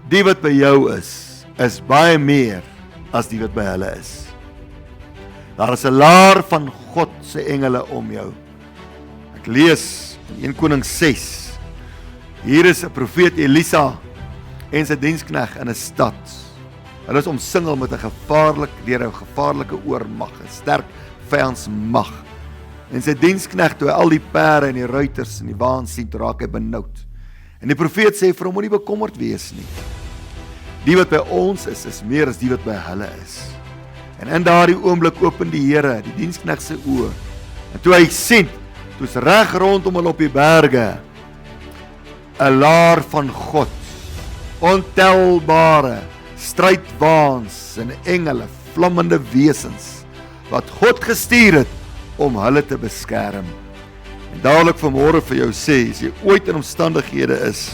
die wat by jou is baie meer as die wat by hulle is. Daar is 'n laar van God se engele om jou. Ek lees in 1 Konings 6. Hier is 'n profeet Elisa en sy dienskneg in 'n stad. Hulle is omsingel met 'n gevaarlike oormag, 'n sterk vyandsmag. En sy dienskneg, toe hy al die perde en die ruiters en die waans sien, toe raak hy benoud. En die profeet sê vir hom, moenie bekommerd wees nie. Die wat by ons is meer as die wat by hulle is. En in daardie oomblik open die Here die dienskneg se oë. En toe hy sien, toe's reg rondom hulle op die berge 'n laar van God, ontelbare strydwaans en engele, vlammende wesens, wat God gestuur het om hulle te beskerm. En dadelik vanmôre vir jou sê, as jy ooit in omstandighede is,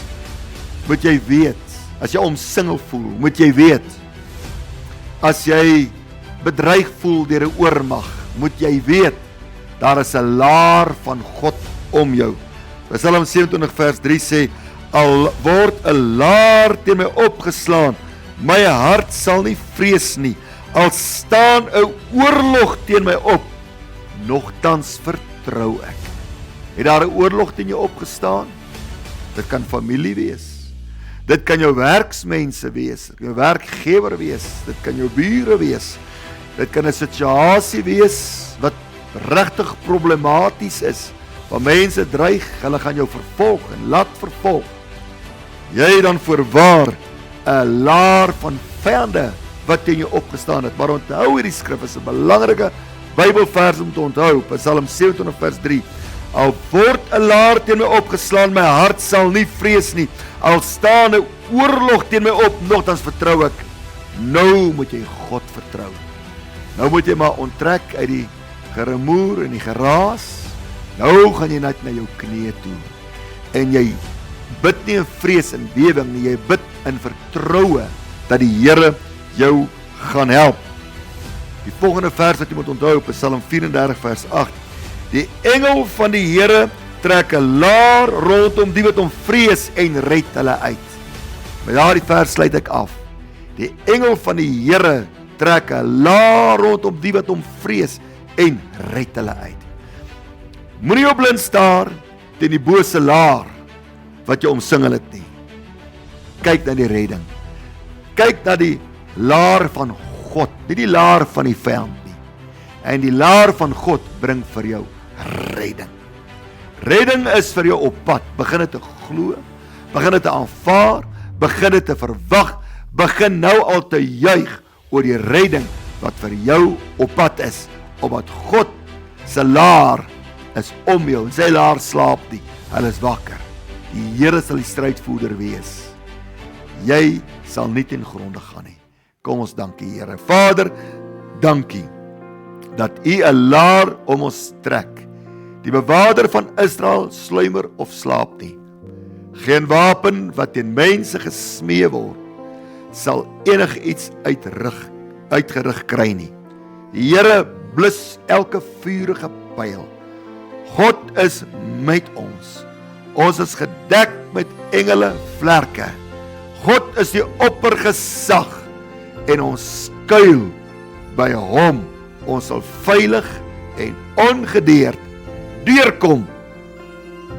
moet jy weet, as jy omsingel voel, moet jy weet, as jy bedreig voel deur 'n oormag, moet jy weet, daar is 'n laar van God om jou. Psalm 27 vers 3 sê, al word 'n laar teen my opgeslaan, my hart sal nie vrees nie, al staan 'n oorlog teen my op, nogtans vertrou ek. Het daar 'n oorlog teen jou opgestaan? Dit kan familie wees. Dit kan jou werksmense wees, jou werkgewer wees, dit kan jou bure wees. Dit kan 'n situasie wees wat regtig problematies is, waar mense dreig, hulle gaan jou vervolg en laat vervolg. Jy dan voorwaar 'n laar van vyande wat teen jou opgestaan het. Maar onthou hierdie skrif is 'n belangrike Bybelvers om te onthou, Psalm 27 vers 3. Al word 'n laar teen my opgeslaan, my hart sal nie vrees nie. Al staan 'n oorlog teen my op, nogtans vertrou ek. Nou moet jy God vertrou. Nou moet jy maar onttrek uit die geremoer en die geraas. Nou gaan jy net na jou knieë toe. En jy bid nie in vrees en bewering nie, jy bid in vertroue dat die Here jou gaan help. Die volgende vers wat jy moet onthou, Psalm 34 vers 8. Die engel van die Here trek 'n laar rondom die wat hom vrees en red hulle uit. Met daardie vers sluit ek af. Die engel van die Here trek 'n laar rondom die wat hom vrees en red hulle uit. Moenie op blind staar teen die bose laar wat jou omsingel het nie. Kyk na die redding. Kyk na die laar van God, nie die laar van die vyand nie. En die laar van God bring vir jou redding. Redding is vir jou op pad. Begin dit te glo, begin dit te aanvaar, begin dit te verwag, begin nou al te juig oor die redding wat vir jou op pad is, omdat God se laar is om jou, en sy laar slaap nie, hulle is wakker. Die Here sal die strydvoerder wees. Jy sal nie ten gronde gaan nie. Kom ons dankie Here. Vader, dankie dat U 'n laar om ons trek. Die bewaarder van Israel sluimer of slaap nie. Geen wapen wat teen mense gesmee word, sal enigiets uitgerig kry nie. Die Here blus elke vurige pyl. God is met ons. Ons is gedek met engele vlerke. God is die oppergesag en ons skuil by hom. Ons sal veilig en ongedeerd deurkom.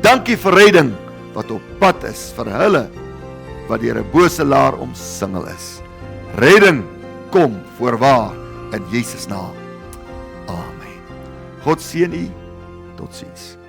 Dankie vir redding wat op pad is vir hulle wat deur 'n bose laar omsingel is. Redding kom voorwaar in Jesus naam. Amen. God seën u. Totsiens.